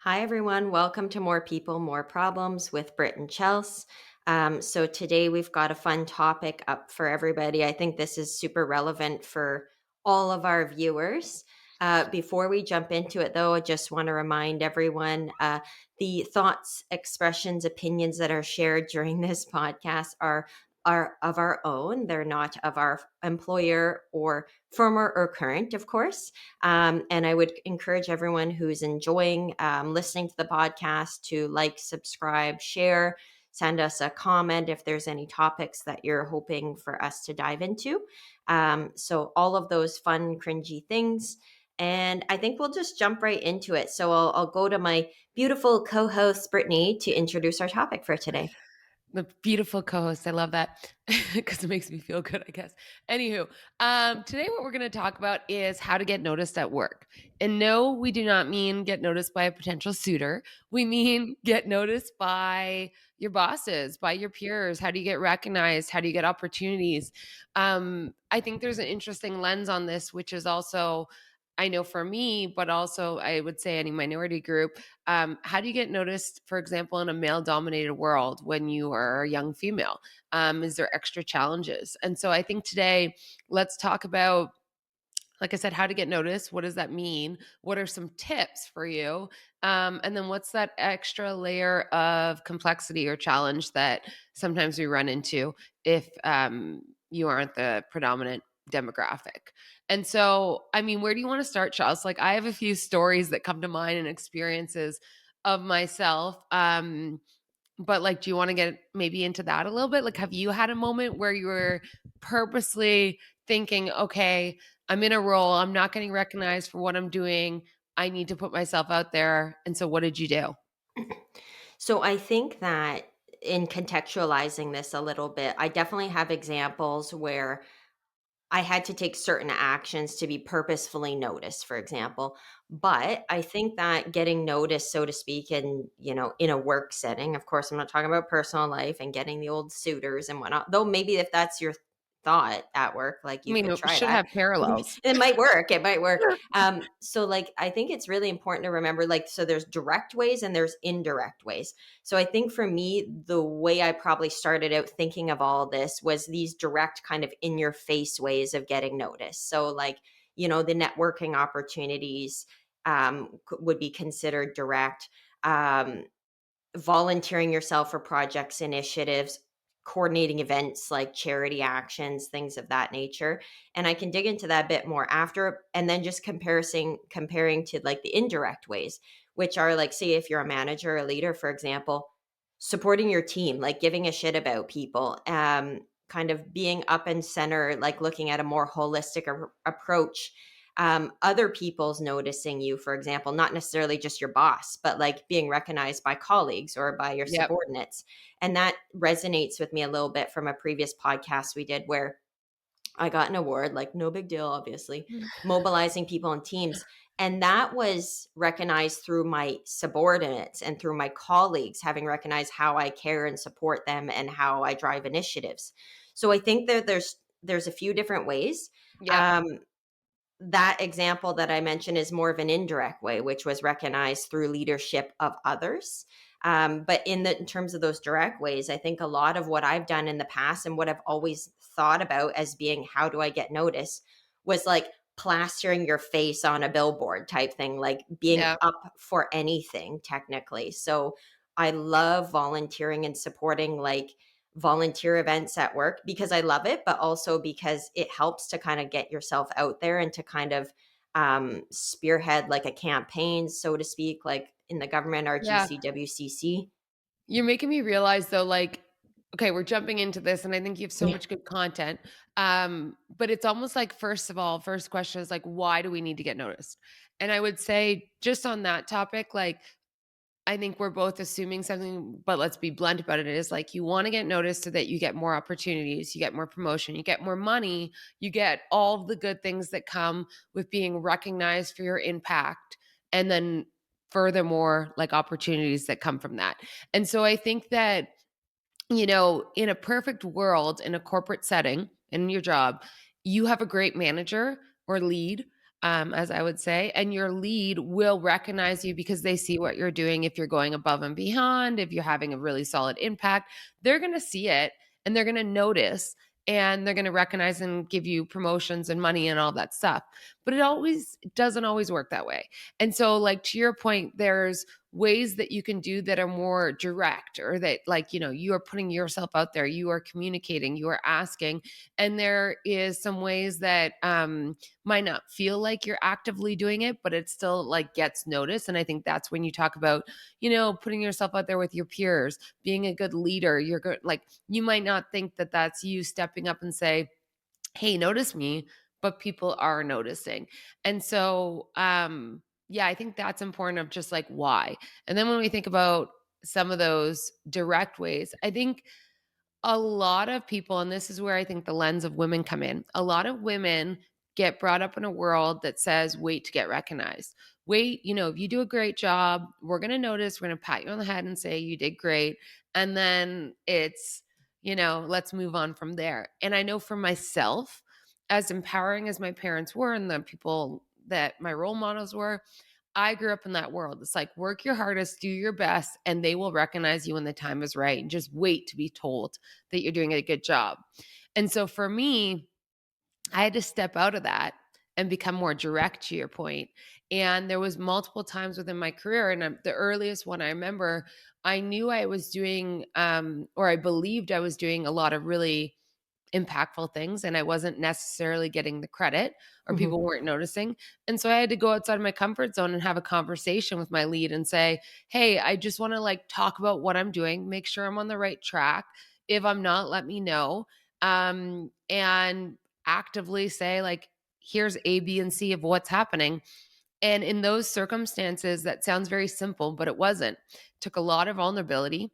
Hi, everyone. Welcome to More People, More Problems with Britt and Chels. So, today we've got a fun topic up for everybody. I think this is super relevant for all of our viewers. Before we jump into it, though, I just want to remind everyone the thoughts, expressions, opinions that are shared during this podcast are of our own. They're not of our employer or former or current, of course. And I would encourage everyone who's enjoying listening to the podcast to like, subscribe, share, send us a comment if there's any topics that you're hoping for us to dive into. So, all of those fun, cringy things. And I think we'll just jump right into it. So, I'll go to my beautiful co host, Brittany, to introduce our topic for today. The beautiful co-host. I love that because it makes me feel good, I guess. Anywho, today what we're going to talk about is how to get noticed at work. And no, we do not mean get noticed by a potential suitor. We mean get noticed by your bosses, by your peers. How do you get recognized? How do you get opportunities? I think there's an interesting lens on this, which is also, I know for me, but also I would say any minority group, how do you get noticed, for example, in a male dominated world when you are a young female? Is there extra challenges? And so I think today, let's talk about, like I said, how to get noticed. What does that mean? What are some tips for you? And then what's that extra layer of complexity or challenge that sometimes we run into if you aren't the predominant demographic? And so, I mean, where do you want to start, Charles? Like, I have a few stories that come to mind and experiences of myself. But like, do you want to get maybe into that a little bit? Like, have you had a moment where you were purposely thinking, okay, I'm in a role, I'm not getting recognized for what I'm doing, I need to put myself out there. And so what did you do? So I think that in contextualizing this a little bit, I definitely have examples where I had to take certain actions to be purposefully noticed, for example. But I think that getting noticed, so to speak, in a work setting, of course, I'm not talking about personal life and getting the old suitors and whatnot, though maybe if that's your thought at work, like I you mean, could we try should that. have parallels. It might work. It might work. So like I think it's really important to remember, like, so there's direct ways and there's indirect ways. So I think for me, the way I probably started out thinking of all this was these direct kind of in your face ways of getting noticed. So like, the networking opportunities would be considered direct. Um, Volunteering yourself for projects, initiatives, coordinating events like charity actions, things of that nature. And I can dig into that a bit more after, and then just comparing to like the indirect ways, which are like, say, if you're a manager or a leader, for example, supporting your team, like giving a shit about people, kind of being up and center, like looking at a more holistic approach, other people's noticing you, for example, not necessarily just your boss, but like being recognized by colleagues or by your Yep. subordinates. And that resonates with me a little bit from a previous podcast we did where I got an award, like no big deal, obviously, mobilizing people and teams. And that was recognized through my subordinates and through my colleagues having recognized how I care and support them and how I drive initiatives. So I think that there's a few different ways. Yep. Um, that example that I mentioned is more of an indirect way, which was recognized through leadership of others. But in terms of those direct ways, I think a lot of what I've done in the past and what I've always thought about as being how do I get noticed was like plastering your face on a billboard type thing, like being Yep. up for anything technically. So I love volunteering and supporting like volunteer events at work because I love it, but also because it helps to kind of get yourself out there and to kind of spearhead like a campaign, so to speak, like in the government, Yeah. RGC, WCC. You're making me realize though, like, okay, we're jumping into this, and I think you have so Yeah. much good content. But it's almost like, first of all, first question is like, why do we need to get noticed? And I would say, just on that topic, like, I think we're both assuming something, but let's be blunt about it. It is like, you want to get noticed so that you get more opportunities, you get more promotion, you get more money, you get all of the good things that come with being recognized for your impact. And then furthermore, like opportunities that come from that. And so I think that, in a perfect world, in a corporate setting, in your job, you have a great manager or lead. as I would say, and your lead will recognize you because they see what you're doing. If you're going above and beyond, if you're having a really solid impact, they're going to see it and they're going to notice and they're going to recognize and give you promotions and money and all that stuff. But it doesn't always work that way. And so, like, to your point, there's ways that you can do that are more direct, or that, like, you are putting yourself out there, you are communicating, you are asking. And there is some ways that might not feel like you're actively doing it, but it still like gets noticed. And I think that's when you talk about, putting yourself out there with your peers, being a good leader. You're good. Like, you might not think that that's you stepping up and say, "Hey, notice me," but people are noticing. And so, yeah, I think that's important, of just like why. And then when we think about some of those direct ways, I think a lot of people, and this is where I think the lens of women come in. A lot of women get brought up in a world that says, wait to get recognized. Wait, if you do a great job, we're going to notice, we're going to pat you on the head and say you did great. And then it's, let's move on from there. And I know for myself, as empowering as my parents were and the people that my role models were, I grew up in that world. It's like, work your hardest, do your best, and they will recognize you when the time is right. And just wait to be told that you're doing a good job. And so for me, I had to step out of that and become more direct, to your point. And there was multiple times within my career, and the earliest one I remember, I knew I was doing, or I believed I was doing a lot of really impactful things, and I wasn't necessarily getting the credit, or Mhm. people weren't noticing. And so I had to go outside of my comfort zone and have a conversation with my lead and say, "Hey, I just want to like talk about what I'm doing, make sure I'm on the right track. If I'm not, let me know." And actively say like, "Here's A, B, and C of what's happening." And in those circumstances, that sounds very simple, but it wasn't. It took a lot of vulnerability,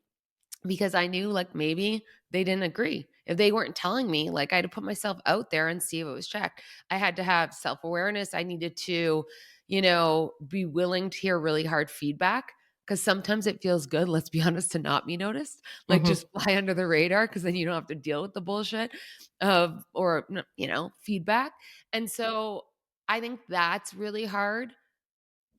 because I knew like maybe they didn't agree. If they weren't telling me, like, I had to put myself out there and see if it was checked. I had to have self awareness. I needed to, be willing to hear really hard feedback, because sometimes it feels good, let's be honest, to not be noticed, like Mhm. just fly under the radar, because then you don't have to deal with the bullshit of, or, feedback. And so I think that's really hard,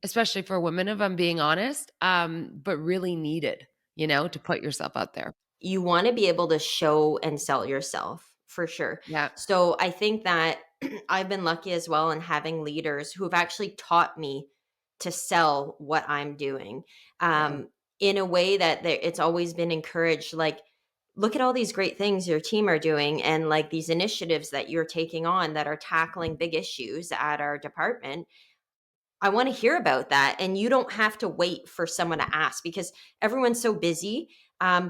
especially for women, if I'm being honest, but really needed, to put yourself out there. You wanna be able to show and sell yourself, for sure. Yeah. So, I think that I've been lucky as well in having leaders who have actually taught me to sell what I'm doing, Yeah. in a way that it's always been encouraged, like, "Look at all these great things your team are doing and, like, these initiatives that you're taking on that are tackling big issues at our department. I want to hear about that. And you don't have to wait for someone to ask because everyone's so busy.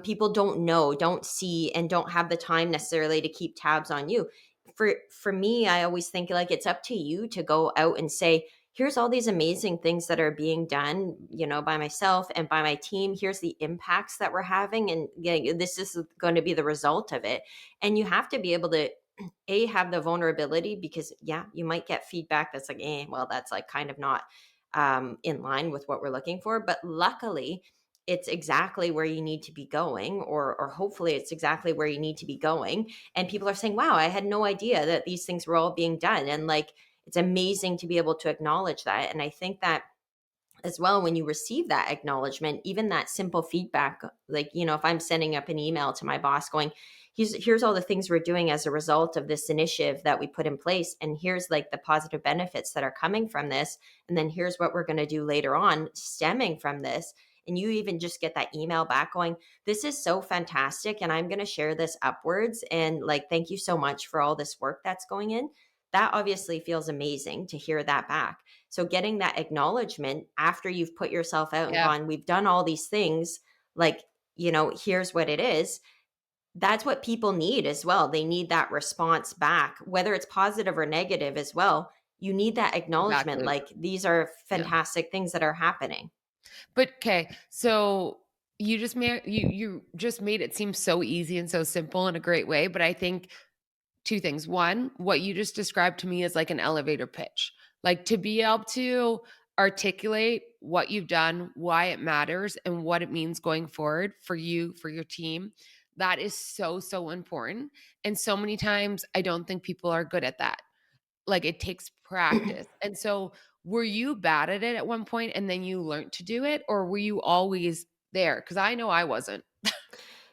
People don't know, don't see, and don't have the time necessarily to keep tabs on you. For me, I always think like it's up to you to go out and say, here's all these amazing things that are being done, by myself and by my team. Here's the impacts that we're having, and this is going to be the result of it. And you have to be able to have the vulnerability because yeah, you might get feedback that's like, well, that's like kind of not in line with what we're looking for. But luckily, it's exactly where you need to be going, or hopefully it's exactly where you need to be going. And people are saying, wow, I had no idea that these things were all being done. And like it's amazing to be able to acknowledge that. And I think that as well, when you receive that acknowledgement, even that simple feedback, like, if I'm sending up an email to my boss going, here's all the things we're doing as a result of this initiative that we put in place. And here's like the positive benefits that are coming from this. And then here's what we're going to do later on stemming from this. And you even just get that email back going, this is so fantastic. And I'm going to share this upwards. And like, thank you so much for all this work that's going in. That obviously feels amazing to hear that back. So getting that acknowledgement after you've put yourself out and Yeah. gone, we've done all these things, like, here's what it is. That's what people need as well. They need that response back, whether it's positive or negative as well. You need that acknowledgement, Exactly. like these are Yeah. fantastic things that are happening. But okay, so you just made it seem so easy and so simple in a great way, but I think two things. One, what you just described to me is like an elevator pitch. Like, to be able to articulate what you've done, why it matters, and what it means going forward for you, for your team. That is so, so important. And so many times I don't think people are good at that. like, it takes practice. And so, were you bad at it at one point and then you learned to do it, or were you always there? Because I know I wasn't.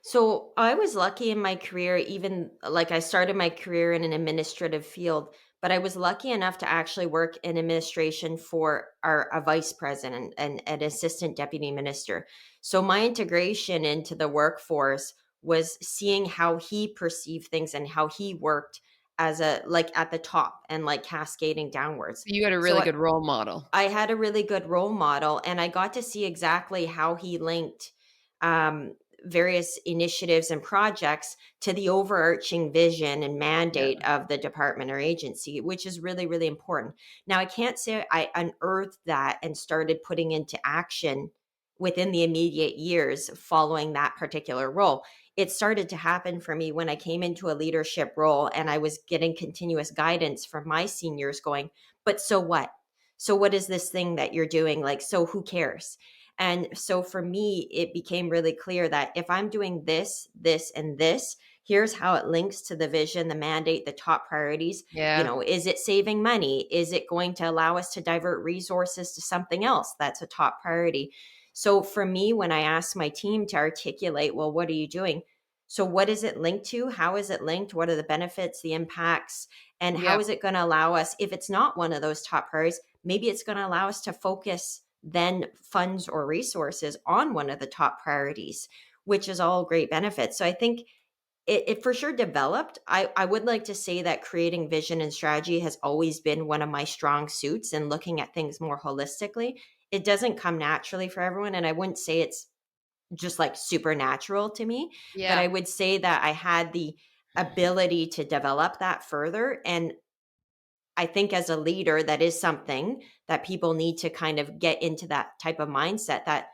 So I was lucky in my career, even like I started my career in an administrative field, but I was lucky enough to actually work in administration for a vice president and an assistant deputy minister. So my integration into the workforce was seeing how he perceived things and how he worked as a like at the top and like cascading downwards. You had a So really good role model. I had a really good role model, and I got to see exactly how he linked um, various initiatives and projects to the overarching vision and Yeah. mandate of the department or agency, which is really, really important. Now, I can't say I unearthed that and started putting into action within the immediate years following that particular role. It started to happen for me when I came into a leadership role and I was getting continuous guidance from my seniors going, but so what? So what is this thing that you're doing? Like, so who cares? And so for me, it became really clear that if I'm doing this, this, and this, here's how it links to the vision, the mandate, the top priorities. You Yeah. know, is it saving money? Is it going to allow us to divert resources to something else that's a top priority? So for me, when I asked my team to articulate, well, what are you doing? So what is it linked to? How is it linked? What are the benefits, the impacts? And how Yep. is it going to allow us, if it's not one of those top priorities, maybe it's going to allow us to focus then funds or resources on one of the top priorities, which is all great benefits. So I think it for sure developed. I would like to say that creating vision and strategy has always been one of my strong suits and looking at things more holistically. It doesn't come naturally for everyone. And I wouldn't say it's just like supernatural to me, but I Yeah. would say that I had the ability to develop that further. And I think as a leader, that is something that people need to kind of get into that type of mindset that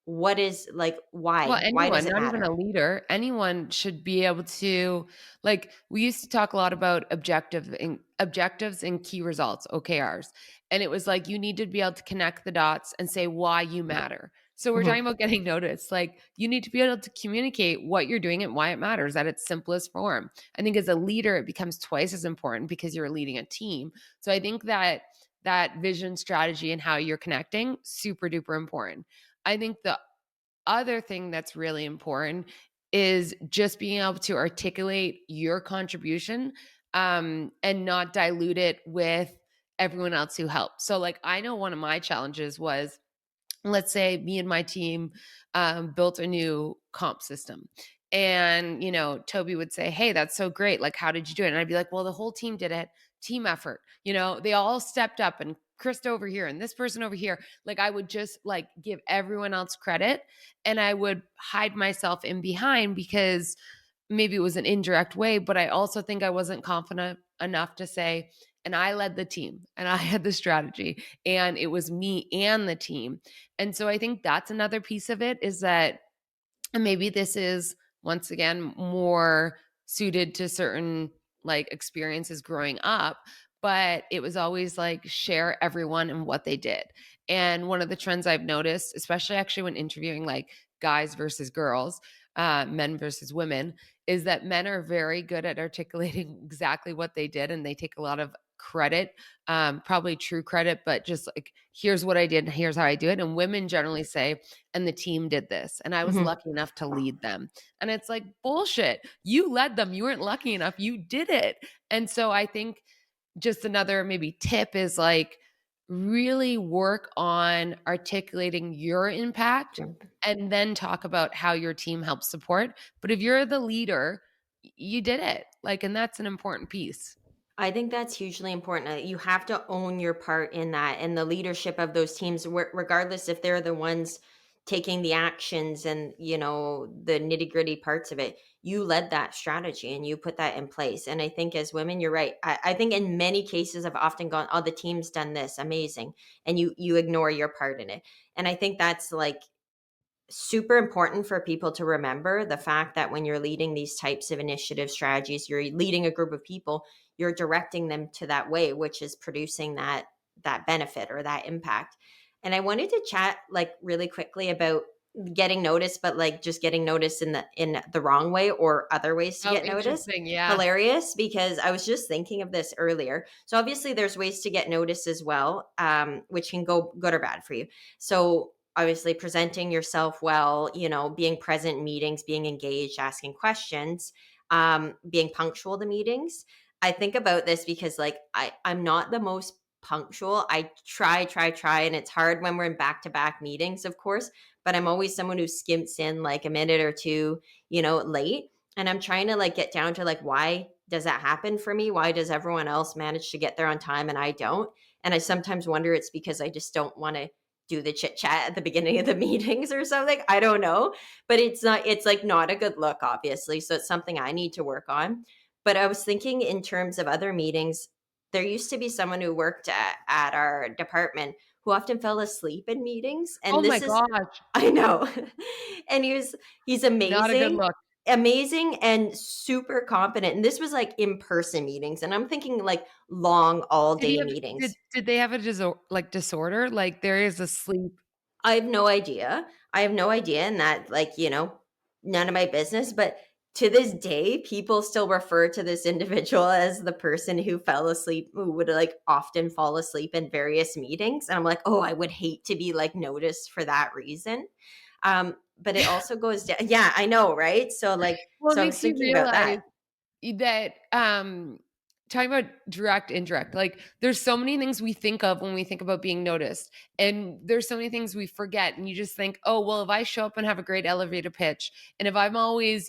what is like, Well, why? Why does anyone, it not even matter? a leader, anyone should be able to, like, we used to talk a lot about objectives and key results, OKRs. And it was like you need to be able to connect the dots and say why you matter. So we're Mhm. talking about getting noticed. Like, you need to be able to communicate what you're doing and why it matters at its simplest form. I think as a leader, it becomes twice as important because you're leading a team. So I think that that vision, strategy, and how you're connecting, super duper important. I think the other thing that's really important is just being able to articulate your contribution, and not dilute it with everyone else who helped. So, like, I know one of my challenges was, let's say me and my team built a new comp system, and Toby would say, hey, that's so great, like, how did you do it? And I'd be like, well, the whole team did it, team effort, they all stepped up, and Chris over here and this person over here. Like, I would just like give everyone else credit, and I would hide myself in behind because maybe it was an indirect way, but I also think I wasn't confident enough to say, and I led the team and I had the strategy and it was me and the team. And so I think that's another piece of it, is that, and maybe this is once again more suited to certain like experiences growing up, but it was always like share everyone and what they did. And one of the trends I've noticed, especially actually when interviewing like guys versus girls, men versus women, is that men are very good at articulating exactly what they did and they take a lot of credit, probably true credit, but just like, here's what I did and here's how I do it. And women generally say, and the team did this, and I was Mhm. lucky enough to lead them. And it's like, bullshit. You led them. You weren't lucky enough. You did it. And so I think just another maybe tip is like really work on articulating your impact Sure. and then talk about how your team helps support. But if you're the leader, you did it. Like, and that's an important piece. I think that's hugely important. You have to own your part in that and the leadership of those teams, regardless if they're the ones taking the actions and the nitty gritty parts of it. You led that strategy and you put that in place. And I think as women, you're right. I think in many cases, I've often gone, "Oh, the team's done this, amazing," and you ignore your part in it. And I think that's like super important for people to remember the fact that when you're leading these types of initiative strategies, you're leading a group of people, you're directing them to that way, which is producing that benefit or that impact. And I wanted to chat like really quickly about getting noticed, but like just getting noticed in the wrong way or other ways to Oh, get noticed. interesting. Yeah. Hilarious, because I was just thinking of this earlier. So obviously there's ways to get noticed as well, which can go good or bad for you. So obviously presenting yourself well, being present in meetings, being engaged, asking questions, being punctual to meetings. I think about this because like I'm not the most punctual. I try, and it's hard when we're in back-to-back meetings, of course, but I'm always someone who skimps in like a minute or two, late. And I'm trying to like get down to like, why does that happen for me? Why does everyone else manage to get there on time and I don't? And I sometimes wonder it's because I just don't want to do the chit chat at the beginning of the meetings or something. I don't know, but it's like not a good look, obviously. So it's something I need to work on. But I was thinking in terms of other meetings, there used to be someone who worked at our department who often fell asleep in meetings. Oh And my this is, gosh. I know. And he's Not a good amazing, look. amazing and super competent. And this was like in-person meetings. And I'm thinking like long all Did he day have did meetings. did they have a disorder? Like, there is a sleep. I have no idea. I have no idea. And that, like, none of my business. But to this day, people still refer to this individual as the person who fell asleep, who would like often fall asleep in various meetings. And I'm like, oh, I would hate to be like noticed for that reason. But it also goes down. Yeah, I know, right? So, like, Well, it so I was makes you thinking about realize that. that, talking about direct, indirect, like, there's so many things we think of when we think about being noticed, and there's so many things we forget, and you just think, "Oh, well, if I show up and have a great elevator pitch, and if I'm always,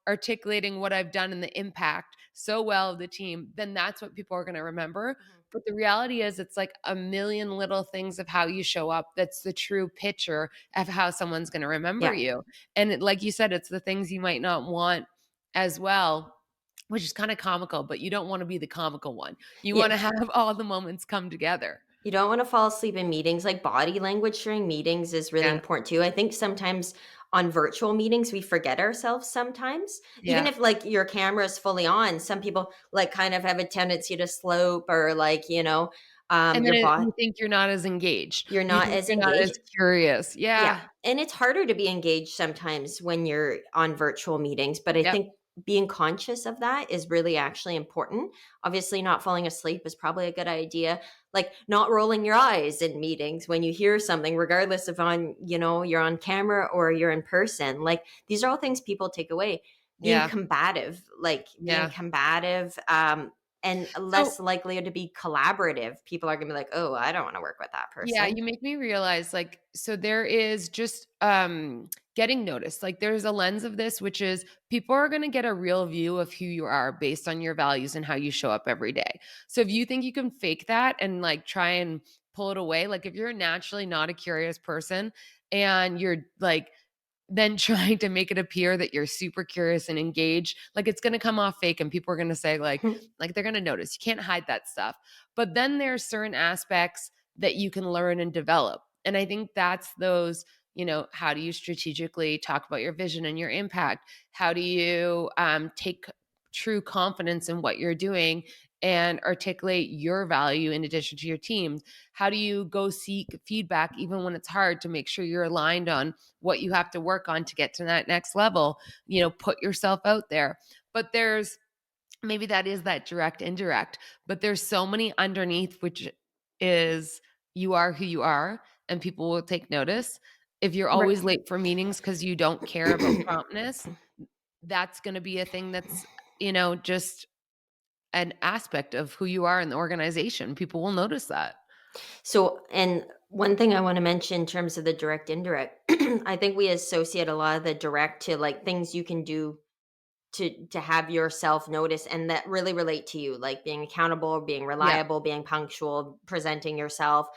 articulating what I've done and the impact so well of the team, then that's what people are gonna remember." Mhm. But the reality is it's like a million little things of how you show up that's the true picture of how someone's gonna remember Yeah. you, and like you said, it's the things you might not want as well, which is kinda comical, but you don't wanna be the comical one. You Yeah. wanna have all the moments come together. You don't want to fall asleep in meetings. Like body language during meetings is really Yeah, important too. I think sometimes on virtual meetings, we forget ourselves sometimes. Even yeah. if like your camera is fully on, some people like kind of have a tendency to slope or like, And then your body, you think you're not as engaged. you're You not think as you're not engaged. as curious. Yeah, Yeah. and it's harder to be engaged sometimes when you're on virtual meetings, but I Yep. think being conscious of that is really actually important. Obviously, not falling asleep is probably a good idea. Like not rolling your eyes in meetings when you hear something, regardless of you're on camera or you're in person. Like these are all things people take away. Being Yeah. combative, like being Yeah. combative, and So less likely to be collaborative. People are gonna be like, oh, I don't want to work with that yeah, person. you make me realize, like, so there is just, getting noticed. Like, there's a lens of this, which is people are gonna get a real view of who you are based on your values and how you show up every day. So if you think you can fake that and, like, try and pull it away, like, if you're naturally not a curious person and you're, like, then trying to make it appear that you're super curious and engaged, like, it's gonna come off fake and people are gonna say, like, they're gonna notice. You can't hide that stuff. But then there's certain aspects that you can learn and develop. And I think that's those, how do you strategically talk about your vision and your impact? How do you take true confidence in what you're doing and articulate your value in addition to your team? How do you go seek feedback even when it's hard to make sure you're aligned on what you have to work on to get to that next level? Put yourself out there. But there's maybe that is that direct indirect, but there's so many underneath, which is you are who you are and people will take notice. If you're Right. always late for meetings because you don't care about promptness, that's going to be a thing that's just an aspect of who you are in the organization. People will notice that. So, and one thing I want to mention in terms of the direct indirect, I think we associate a lot of the direct to like things you can do to have yourself notice and that really relate to you, like being accountable, being Yeah. reliable, being punctual, presenting yourself,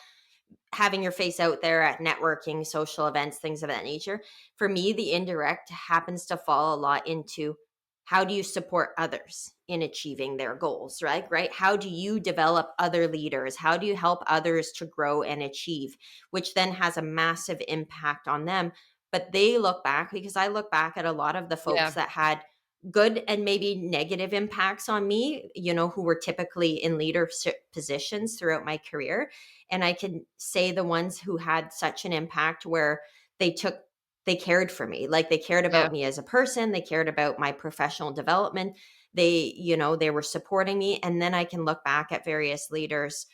having your face out there at networking, social events, things of that nature. For me, the indirect happens to fall a lot into how do you support others in achieving their goals, right? Right? How do you develop other leaders? How do you help others to grow and achieve, which then has a massive impact on them. But they look back because I look back at a lot of the folks Yeah. that had good and maybe negative impacts on me, who were typically in leadership positions throughout my career. And I can say the ones who had such an impact where they took they cared for me. Like, they cared Yeah. about me as a person, they cared about my professional development. They, they were supporting me. And then I can look back at various leaders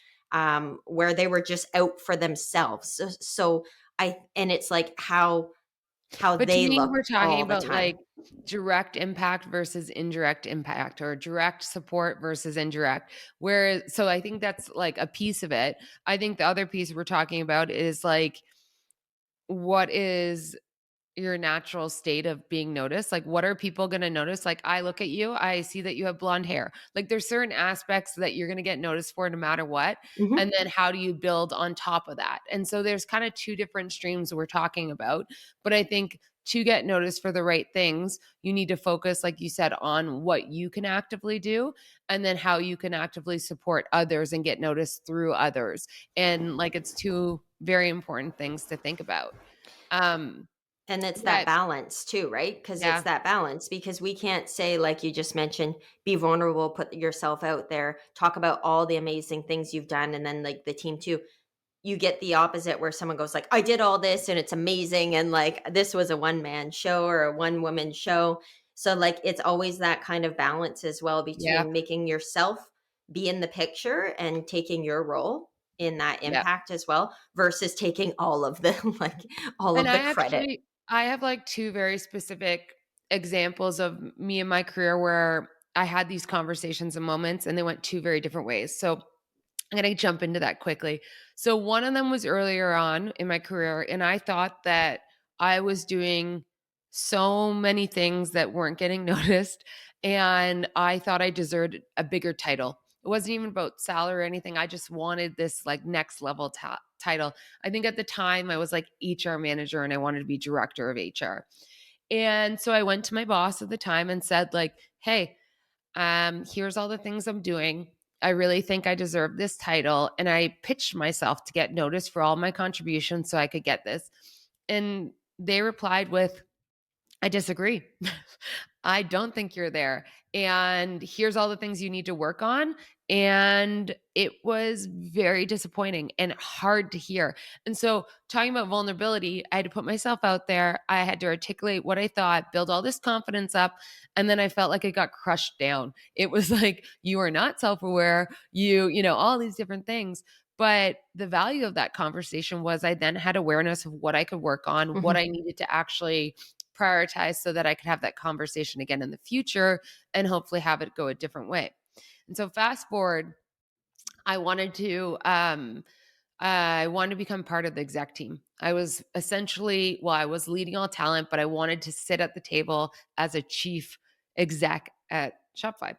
where they were just out for themselves. So and it's like how But to they me, look we're talking all the about, like, time. direct impact versus indirect impact, or direct support versus indirect. Whereas, so I think that's, like, a piece of it. I think the other piece we're talking about is, like, what is your natural state of being noticed? Like, what are people gonna notice? Like, I look at you, I see that you have blonde hair. Like, there's certain aspects that you're gonna get noticed for no matter what, and Mhm. then how do you build on top of that? And so there's kinda 2 different streams we're talking about, but I think to get noticed for the right things, you need to focus, like you said, on what you can actively do, and then how you can actively support others and get noticed through others. And, like, it's 2 very important things to think about. Um, And it's that but balance too, right? Because it's yeah. that balance, because we can't say, like you just mentioned, be vulnerable, put yourself out there, talk about all the amazing things you've done, and then, like, the team too. You get the opposite where someone goes like, "I did all this and it's amazing," and, like, this was a one-man show or a one-woman show. So, like, it's always that kind of balance as well Yeah, between making yourself be in the picture and taking your role in that yeah. impact as well, versus taking all of the like, all And of the credit. I have, like, 2 very specific examples of me in my career where I had these conversations and moments, and they went 2 very different ways. So, I'm gonna jump into that quickly. So, one of them was earlier on in my career, and I thought that I was doing so many things that weren't getting noticed, and I thought I deserved a bigger title. It wasn't even about salary or anything. I just wanted this, like, next level title. I think at the time I was like HR manager and I wanted to be director of HR. And so I went to my boss at the time and said, like, "Hey, here's all the things I'm doing. I really think I deserve this title." And I pitched myself to get noticed for all my contributions so I could get this. And they replied with, "I disagree. I don't think you're there. And here's all the things you need to work on." And it was very disappointing and hard to hear. And so, talking about vulnerability, I had to put myself out there. I had to articulate what I thought, build all this confidence up. And then I felt like it got crushed down. It was like, you are not self aware, all these different things. But the value of that conversation was I then had awareness of what I could work on, what Mhm, I needed to actually prioritize so that I could have that conversation again in the future and hopefully have it go a different way. And so fast forward, I wanted to become part of the exec team. I was essentially, well, I was leading all talent, but I wanted to sit at the table as a chief exec at Shopify.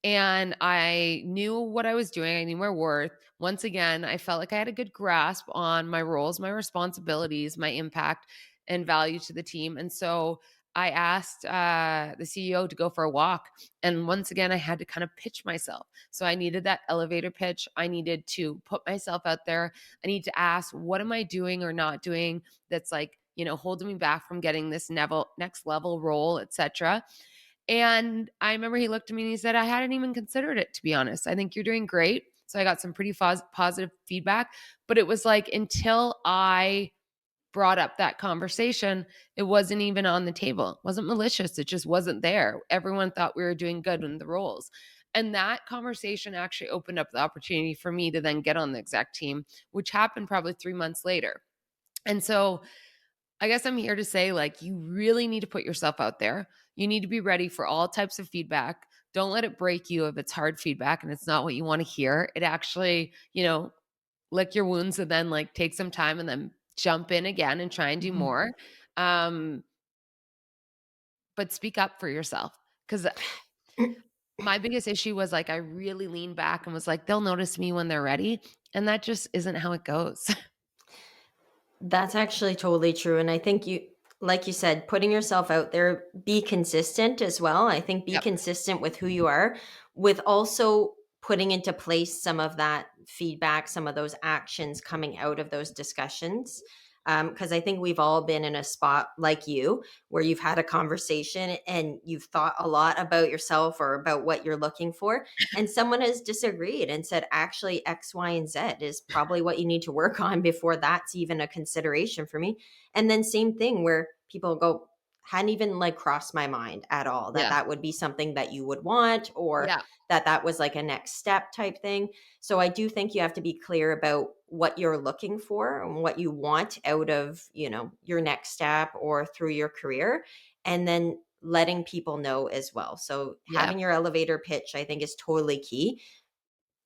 And I knew what I was doing. I knew my worth. Once again, I felt like I had a good grasp on my roles, my responsibilities, my impact, and value to the team. And so I asked the CEO to go for a walk. And once again, I had to kind of pitch myself. So I needed that elevator pitch. I needed to put myself out there. I need to ask, what am I doing or not doing that's, like, holding me back from getting this next level role, etc. And I remember he looked at me and he said, "I hadn't even considered it, to be honest. I think you're doing great." So I got some pretty positive feedback. But it was like, until I brought up that conversation, it wasn't even on the table. It wasn't malicious. It just wasn't there. Everyone thought we were doing good in the roles. And that conversation actually opened up the opportunity for me to then get on the exec team, which happened probably 3 months later. And so I guess I'm here to say, like, you really need to put yourself out there. You need to be ready for all types of feedback. Don't let it break you if it's hard feedback and it's not what you want to hear. It actually, lick your wounds and then, like, take some time and then jump in again and try and do mhm. more. Um, but speak up for yourself, because my biggest issue was, like, I really leaned back and was like, they'll notice me when they're ready. And that just isn't how it goes. That's actually totally true, and I think like you said, putting yourself out there, be consistent as well. I think be Yep. consistent with who you are, with also putting into place some of that feedback, some of those actions coming out of those discussions. Because I think we've all been in a spot like you, where you've had a conversation and you've thought a lot about yourself or about what you're looking for, and someone has disagreed and said, actually, X, Y, and Z is probably what you need to work on before that's even a consideration for me. And then, same thing where people go, hadn't even like crossed my mind at all that Yeah. that would be something that you would want, or Yeah. that that was like a next step type thing. So I do think you have to be clear about what you're looking for and what you want out of, your next step or through your career, and then letting people know as well. So Yeah. having your elevator pitch, I think, is totally key.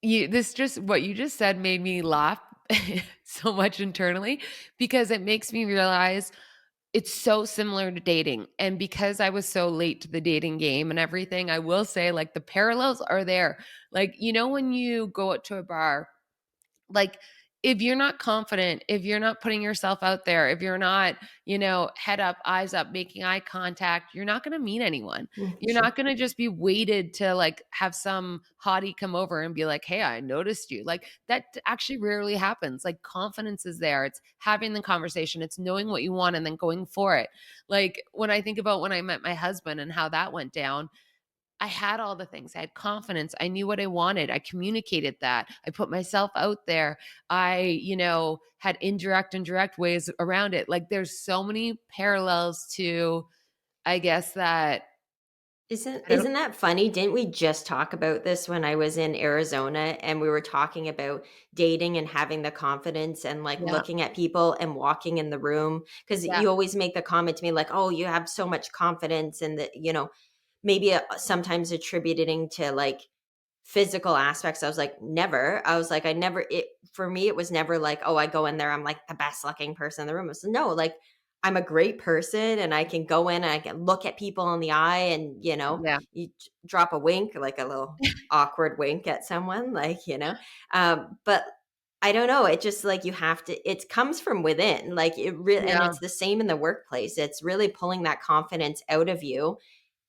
What you just said made me laugh so much internally because it makes me realize it's so similar to dating, and because I was so late to the dating game and everything, I will say, like, the parallels are there. Like, when you go out to a bar, like, if you're not confident, if you're not putting yourself out there, if you're not, head up, eyes up, making eye contact, you're not gonna meet anyone. You're Sure. not gonna just be waited to, like, have some hottie come over and be like, "Hey, I noticed you." Like, that actually rarely happens. Like, confidence is there. It's having the conversation. It's knowing what you want and then going for it. Like, when I think about when I met my husband and how that went down, I had all the things. I had confidence. I knew what I wanted. I communicated that. I put myself out there. I, had indirect and direct ways around it. Like, there's so many parallels to, I guess, that Isn't I don't. isn't that funny? Didn't we just talk about this when I was in Arizona, and we were talking about dating and having the confidence and like Yeah. looking at people and walking in the room? Because Yeah. you always make the comment to me like, "Oh, you have so much confidence," and that, maybe sometimes attributing to like physical aspects. I was like, never. I was like, I never it for me, it was never like, oh, I go in there, I'm like the best looking person in the room. It was no, like I'm a great person and I can go in and I can look at people in the eye and, Yeah. you drop a wink, like a little awkward wink at someone, like, but I don't know. It just like you have to, it comes from within. Like it really, and Yeah. it's the same in the workplace. It's really pulling that confidence out of you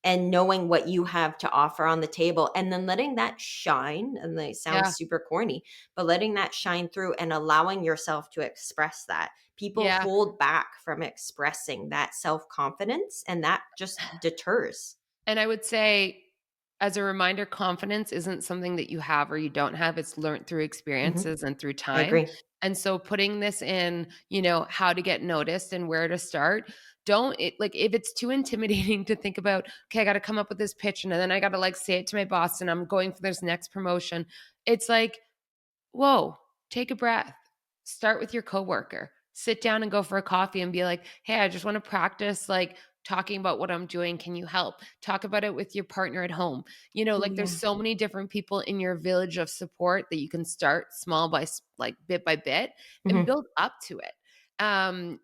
and knowing what you have to offer on the table and then letting that shine, and it Yeah. sounds super corny, but letting that shine through and allowing yourself to express that. People Yeah. hold back from expressing that self-confidence, and that just deters. And I would say, as a reminder, confidence isn't something that you have or you don't have. It's learned through Mhm. experiences and through I time. agree. And so putting this in, how to get noticed and where to start. Don't it like if it's too intimidating to think about, okay, I got to come up with this pitch and then I got to like say it to my boss and I'm going for this next promotion. It's like, whoa, take a breath. Start with your coworker. Sit down and go for a coffee and be like, "Hey, I just want to practice like talking about what I'm doing. Can you help?" Talk about it with your partner at home. Like there's Yeah. so many different people in your village of support that you can start small like bit by bit and Mhm. build up to it.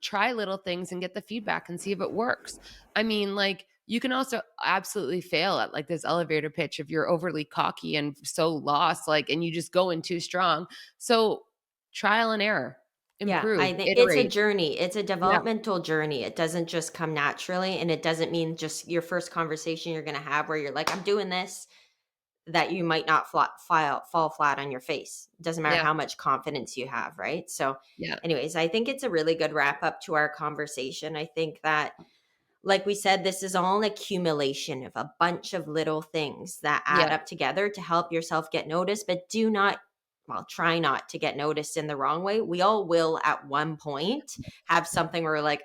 Try little things and get the feedback and see if it works. I mean, like you can also absolutely fail at like this elevator pitch if you're overly cocky and so lost, like, and you just go in too strong. So trial and error, Yeah, improve, I think it's a iterate. journey. It's a Yeah. developmental journey. It doesn't just come naturally, and it doesn't mean just your first conversation you're gonna have where you're like, "I'm doing this," that you might not fall flat on your face. It doesn't matter Yeah. how much confidence you have, right? So, Yeah. anyways, I think it's a really good wrap up to our conversation. I think that, like we said, this is all an accumulation of a bunch of little things that add Yeah. up together to help yourself get noticed, but do not, well, try not to get noticed in the wrong way. We all will at one point have something where we're like,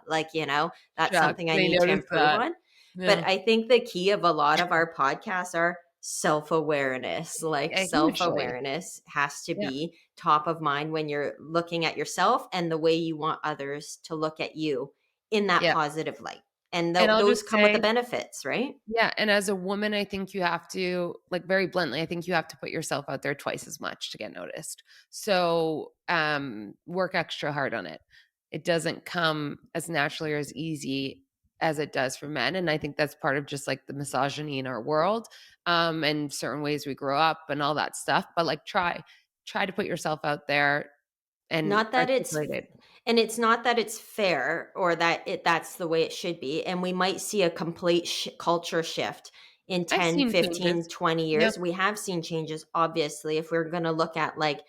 like, that's Shocked something I they need to noticed improve that. on. But Yeah. I think the key of a lot of our podcasts are self awareness. Like, Yeah, self hugely. awareness has to Yeah. be top of mind when you're looking at yourself and the way you want others to look at you in that Yeah. positive light. And And I'll those just come with the say, benefits, right? yeah, and as a woman, I think you have to, like, very bluntly, I think you have to put yourself out there twice as much to get noticed. So, work extra hard on it. It doesn't come as naturally or as easy as it does for men, and I think that's part of just, like, the misogyny in our world, and certain ways we grow up and all that stuff, but, like, try to put yourself out there and Not that articulate it. and it's not that it's fair or that that's the way it should be. And we might see a complete culture shift in I've 10, seen 15, changes. 20 Yep. years. We have seen changes, obviously, if we're going to look at like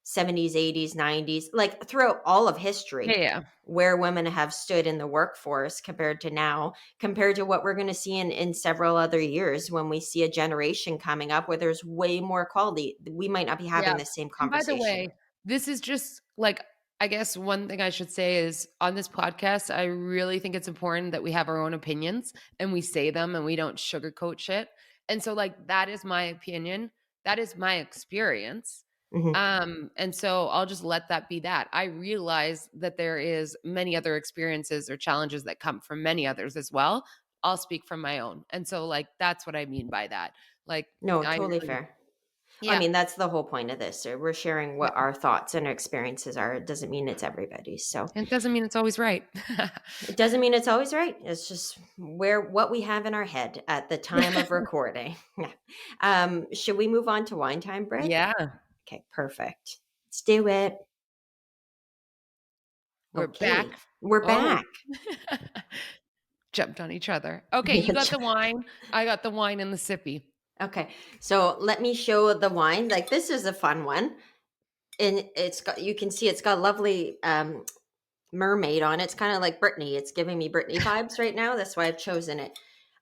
70s, 80s, 90s, like throughout all of Yeah, history, yeah. where women have stood in the workforce compared to now, compared to what we're going to see in several other years when we see a generation coming up where there's way more equality. We might not be having Yeah. the same And by the conversation. way, this is just like I guess one thing I should say is on this podcast, I really think it's important that we have our own opinions and we say them and we don't sugarcoat shit. And so, like, that is my opinion. That is my experience. Mhm. And so I'll just let that be that. I realize that there is many other experiences or challenges that come from many others as well. I'll speak from my own. And so, like, that's what I mean by that. Like, No, I totally really, fair. I yeah, mean, that's the whole point of this. We're sharing yeah. what our thoughts and experiences are. It doesn't mean it's everybody's. So It doesn't mean it's always right. it doesn't mean it's always right. It's just where what we have in our head at the time of recording. Yeah. Should we move on to wine time, Britt? Yeah, Okay, perfect. Let's do it. we're back. Okay, we're Oh, back. jumped on each other. Okay, you Yeah, got the wine. I got the wine and the sippy. okay, so let me show the wine. Like this is a fun one, and it's got you can see it's got lovely mermaid on it. It's kind of like Britney. It's giving me Britney vibes right now. That's why I've chosen it.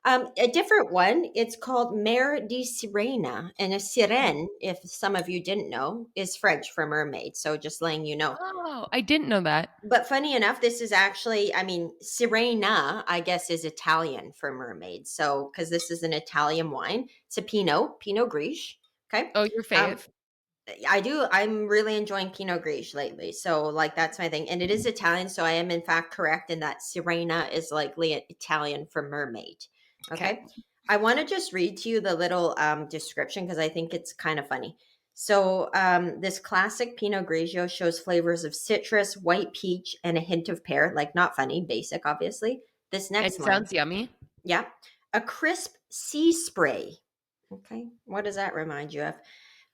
A different one. It's called Mare di Sirena, and a sirène, if some of you didn't know, is French for mermaid. So just letting you know. Oh, I didn't know that. But funny enough, this is actually, I mean, Sirena, I guess, is Italian for mermaid. So because this is an Italian wine, it's a Pinot Grigio. Okay. Oh, your Um, fave. I do. I'm really enjoying Pinot Grigio lately. So, like, that's my thing. And it is Italian. So, I am, in fact, correct in that Sirena is likely Italian for mermaid. Okay. Okay. I want to just read to you the little description because I think it's kind of funny. So, this classic Pinot Grigio shows flavors of citrus, white peach, and a hint of pear. Like, not funny, basic, obviously. This next It one. sounds yummy. Yeah. A crisp sea spray. Okay. What does that remind you of?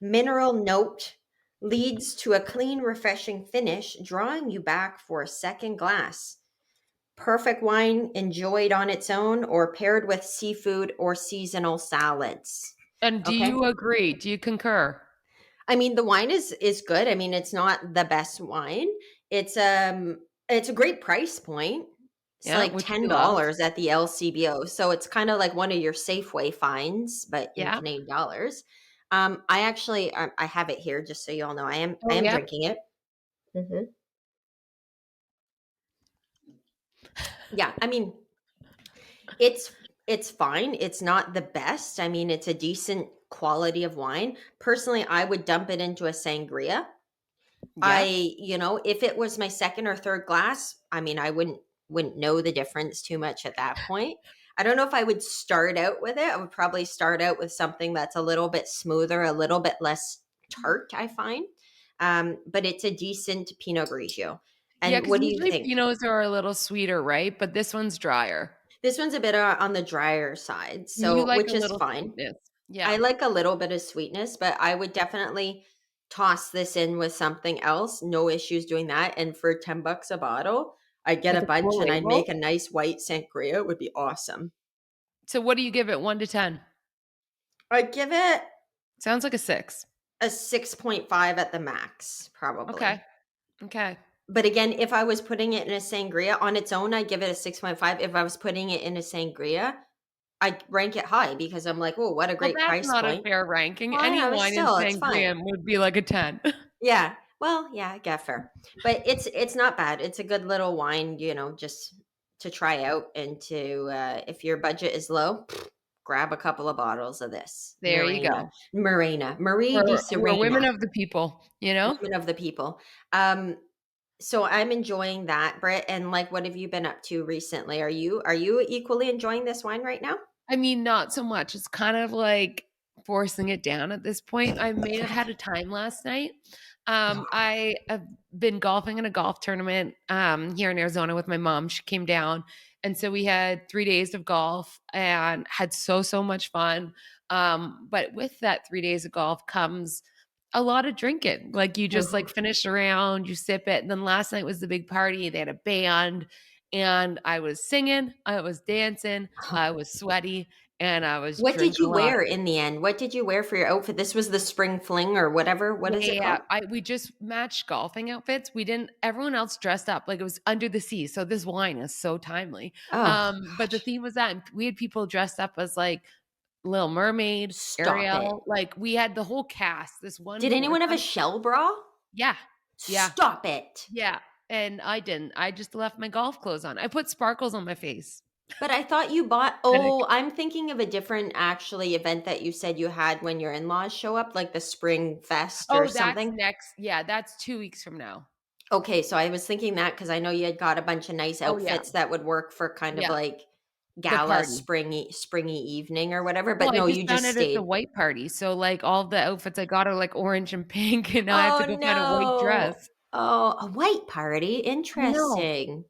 Mineral note leads to a clean, refreshing finish, drawing you back for a second glass. Perfect wine enjoyed on its own or paired with seafood or seasonal salads. And do Okay. you agree? Do you concur? I mean, the wine is good. I mean, it's not the best wine. It's it's a great price point. It's Yeah, like which we love. $10 at the LCBO. So it's kind of like one of your Safeway finds, but in Yeah. Canadian dollars. I actually I have it here just so you all know. I Oh, am yeah. drinking it. Mhm. Yeah, I mean, it's it's fine. It's not the best. I mean, it's a decent quality of wine. Personally, I would dump it into a sangria. Yeah. If it was my second or third glass, I mean, I wouldn't know the difference too much at that point. I don't know if I would start out with it. I would probably start out with something that's a little bit smoother, a little bit less tart, I find. But it's a decent Pinot Grigio. Yeah, And because what do you usually think? Pinots are a little sweeter, right? But this one's drier. This one's a bit on the drier side, You so like which a is little fine. sweetness. I Yeah. like a little bit of sweetness, but I would definitely toss this in with something else. No issues doing that. And for $10 a bottle, I'd get a With a bunch cool and I'd make label. a nice white sangria. It would be awesome. So what do you give it, 1 to 10? I'd give it Sounds like a 6. a 6.5 at the max, Okay. probably. Okay. But again, if I was putting it in a sangria on its own, I'd give it a 6.5. If I was putting it in a sangria, I'd rank it high because I'm like, oh, what a Well, great that's price not a point. fair ranking. Well, I Any know, but wine in still, it's fine. sangria would be like a 10. Yeah. Well, yeah, I get fair. But it's not bad. It's a good little wine, just to try out and to if your budget is low, grab a couple of bottles of this. There you go. Marie di We're women Sirena, of the people, you know? women of the people. Um, so I'm enjoying that, Britt. And like, what have you been up to recently? Are you equally enjoying this wine right now? I mean, not so much. It's kind of like forcing it down at this point. I may have had a time last night. I have been golfing in a golf tournament here in Arizona with my mom. She came down. And so we had 3 days of golf and had so much fun. But with that 3 days of golf comes a lot of drinking. Like you just like Mhm. finish around, you sip it. And then last night was the big party. They had a band and I was singing, I was dancing, I was sweaty, and I was What did drinking you a lot. wear in the end? What did you wear for your outfit? This was the spring fling or whatever. What Yeah, is yeah, it yeah. called? We just matched golfing outfits. We didn't everyone else dressed up like it was under the sea. So this wine is so timely. Oh But the gosh. theme was that and we had people dressed up as like Little Mermaid, Stop it. Ariel. Like we had the whole cast. This one Did anyone have a foursome. shell bra? Yeah. Yeah. Stop it. Yeah. And I didn't. I just left my golf clothes on. I put sparkles on my face. But I thought you bought Pathetic. oh, I'm thinking of a different actually event that you said you had when your in-laws show up, like the spring fest or Oh, that's something. next. Yeah, that's 2 weeks from now. Okay, so I was thinking that because I know you had got a bunch of nice Oh, yeah. outfits that would work for kind of Yeah. like The gala party. springy evening or whatever, Well, but I no, just you found just out it's a stayed. white party, so, like, all the outfits I got are, like, orange and pink, and now I have to Oh, go find a white dress. no. Oh, a white party? I know. Interesting.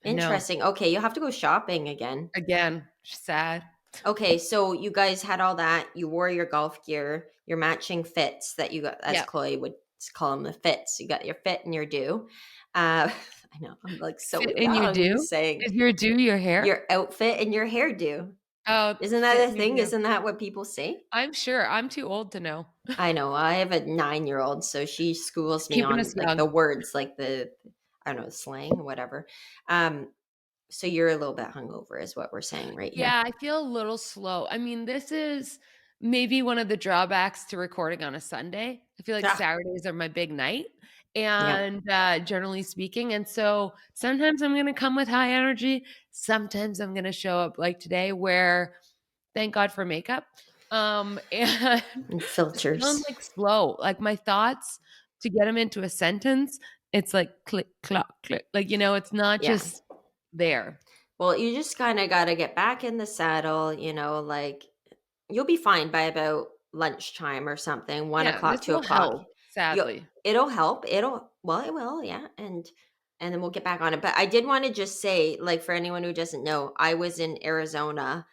I know. Interesting. Okay, you'll have to go shopping again. Again, sad. Okay, so you guys had all that. You wore your golf gear, your matching fits that you got, as Yeah. Chloe would call them, the fits. You got your fit and your do. I know I'm like so Fit and you young do? saying Is your do your hair? your outfit and your hairdo. Oh, Isn't that fit a and you thing? do. Isn't that what people say? I'm sure. I'm too old to know. I know. I have a 9-year-old, so she schools me Keeping on us like the young. words, like the I don't know, slang, whatever. Um, so you're a little bit hungover, is what we're saying right here. Yeah, I feel a little slow. I mean, this is maybe one of the drawbacks to recording on a Sunday. I feel like Ah, Saturdays are my big night, yeah, and generally speaking, and so sometimes I'm going to come with high energy. Sometimes I'm going to show up like today, where thank God for makeup, and and just feeling filters. like slow. Like my thoughts to get them into a sentence, it's like click, clock, click. Like it's not Yeah. just there. Well, you just kind of got to get back in the saddle, like you'll be fine by about lunchtime or something, one Yeah, this o'clock, two will o'clock. help. You'll, Sadly. it'll help. Well, it will, yeah. And then we'll get back on it. But I did want to just say, like, for anyone who doesn't know, I was in Arizona.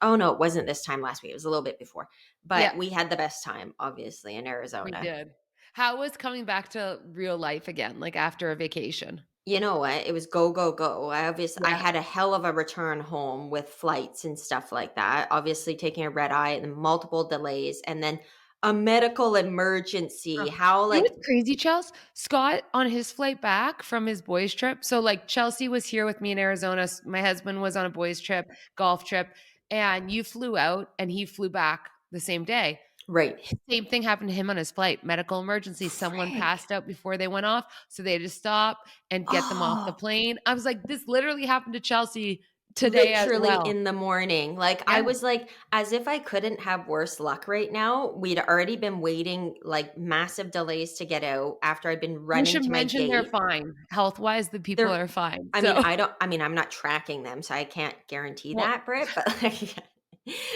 Oh no, it wasn't this time last week. It was a little bit before. Yeah, But we had the best time, obviously, in we Arizona. did. How was coming back to real life again, like, after a vacation? You know what? It was go, go, go. I Yeah. had a hell of a return home with flights and stuff like that. Obviously, taking a red eye and multiple delays, and then a medical emergency. Uh, How you know like what's crazy, Chels? Scott, on his flight back from his boys' trip, so, like, Chelsea was here with me in Arizona, my husband was on a boys' trip, golf trip, and you flew out and he flew back the same day. right? Same thing happened to him on his flight, medical emergency. Someone Frick! passed out before they went off, so they had to stop and get them off the Oh, plane. I was like, "This literally happened to Chelsea today as literally well." in the morning. Like I Yeah. was like, as if I couldn't have worse luck right now. We'd already been waiting like massive delays to get out after I'd been We running should to my mention they're gate. fine. Health-wise, the people They're are fine. I mean, So, I'm not tracking them, so I can't guarantee well, that, Britt, but like,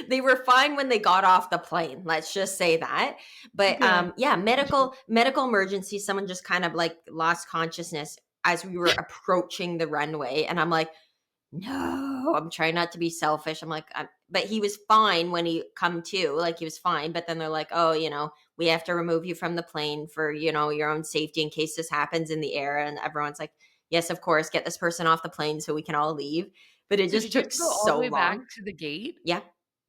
they were fine when they got off the plane. Let's just say that. But good. yeah, For sure. medical emergency. Someone just kind of like lost consciousness as we were approaching the runway, and I'm like, no, I'm trying not to be selfish. I'm like, but he was fine when he come to, like he was fine. But then they're like, oh, we have to remove you from the plane for, your own safety in case this happens in the air. And everyone's like, yes, of course, get this person off the plane so we can all leave. But it So just did you have took to go all the so way back long. to the gate? Yeah.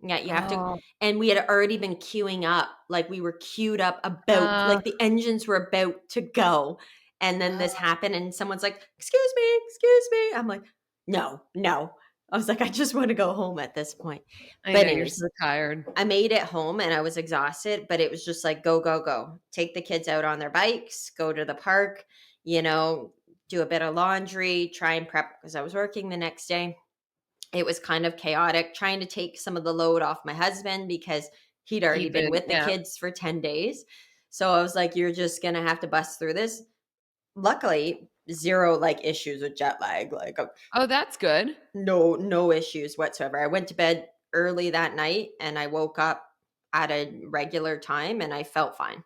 Yeah, you have to. Oh, And we had already been queuing up. Like we were queued up uh, like the engines were about to go. And then uh, this happened, and someone's like, excuse me, excuse me. I'm like, no, no. I was like, I just want to go home at this point. I But, know, you're so anyways, tired. I made it home and I was exhausted, but it was just like, go, go, go. Take the kids out on their bikes, go to the park, you know, do a bit of laundry, try and prep because I was working the next day. It was kind of chaotic trying to take some of the load off my husband because he'd already He'd been been with the yeah. kids for 10 days. So I was like, you're just going to have to bust through this. Luckily, zero like issues with jet lag. Like Oh, that's good. no issues whatsoever. I went to bed early that night and I woke up at a regular time and I felt fine.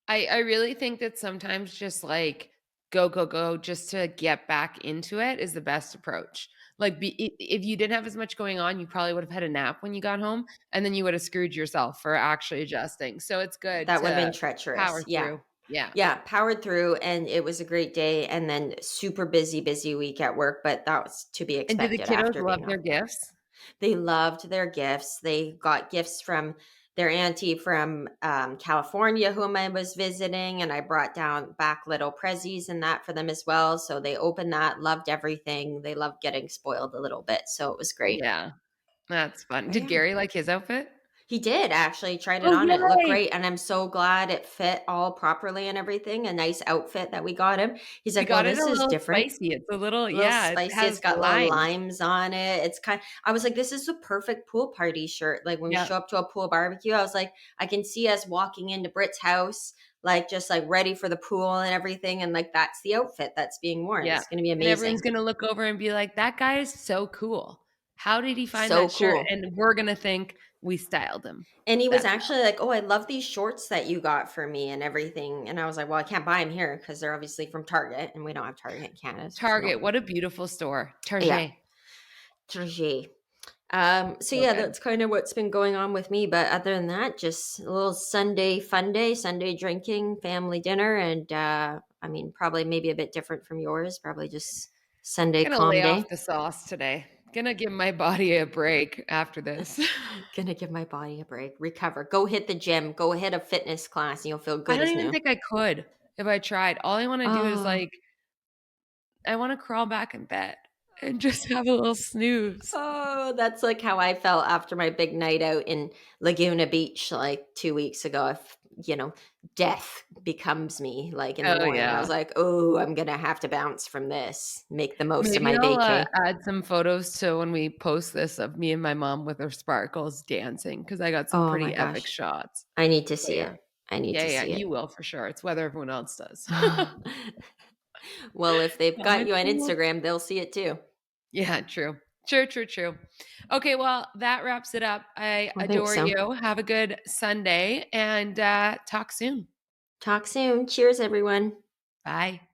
I really think that sometimes just, like, go, go, go just to get back into it is the best approach. Like, if you didn't have as much going on, you probably would have had a nap when you got home, and then you would have screwed yourself for actually adjusting. So it's good That would have been to treacherous. power Yeah. through. Yeah. Yeah, powered through and it was a great day and then super busy week at work, but that was to be And did the expected kiddos after love being their off. gifts? They loved their gifts. They got gifts from their auntie from California, whom I was visiting, and I brought down back little prezzies and that for them as well. So they opened that, loved everything. They loved getting spoiled a little bit, so it was great. Yeah, that's fun. But Did yeah, Gary like his outfit? He did actually, tried it Oh, on, it looked yay! great, and I'm so glad it fit all properly and everything, a nice outfit that we got him. He's We like, "Well, got it a this is little different, spicy. It's a little, a little yeah, it spicy, it's has got little limes. limes on it, it's kind I was like, "This is the perfect pool party shirt," like, when we Yeah, show up to a pool barbecue, I was like, "I can see us walking into Brit's house, like, just, like, ready for the pool and everything, and, like, that's the outfit that's being worn, yeah, it's gonna be and everyone's amazing." gonna look over and be like, "That guy is so cool. How did he find So that shirt?" cool. And we're gonna think we styled him. And he was That's how. actually like, "Oh, I love these shorts that you got for me and everything." And I was like, "Well, I can't buy them here because 'cause they're obviously from Target, and we don't have Target in Canada, so we Target, don't." what a beautiful store. Yeah, Target, Target. So so yeah, good. that's kind of what's been going on with me, but other than that, just a little Sunday fun day, Sunday drinking, family dinner, and, I mean, probably maybe a bit different from yours, probably just Sunday Gonna lay calm off day. the sauce today. Gonna give my body a break after this. Gonna give my body a break, recover, go hit the gym, go hit a fitness class, and you'll feel I good don't as even new. think I could if I tried. All I wanna do is, Oh. like, I wanna crawl back in bed and just have a little snooze. Oh, that's like how I felt after my big night out in Laguna Beach like 2 weeks ago. If, death becomes me, like, in the Oh, morning. I was yeah. like, "Oh, I'm gonna have to bounce from this, make the most of Maybe my I'll, vacay." add some photos to when we post this of me and my mom with our sparkles dancing because I got some Oh my pretty epic gosh. shots. I need to But see yeah. it. I need Yeah, to yeah, see you it. will for sure. It's whether everyone else does. Well, if they've got Comment you on below. Instagram, they'll see it too. Yeah, true. True, true, true. Okay, well, that wraps it up. I I think adore so. you. Have a good Sunday and talk soon. Talk soon. Cheers, everyone. Bye.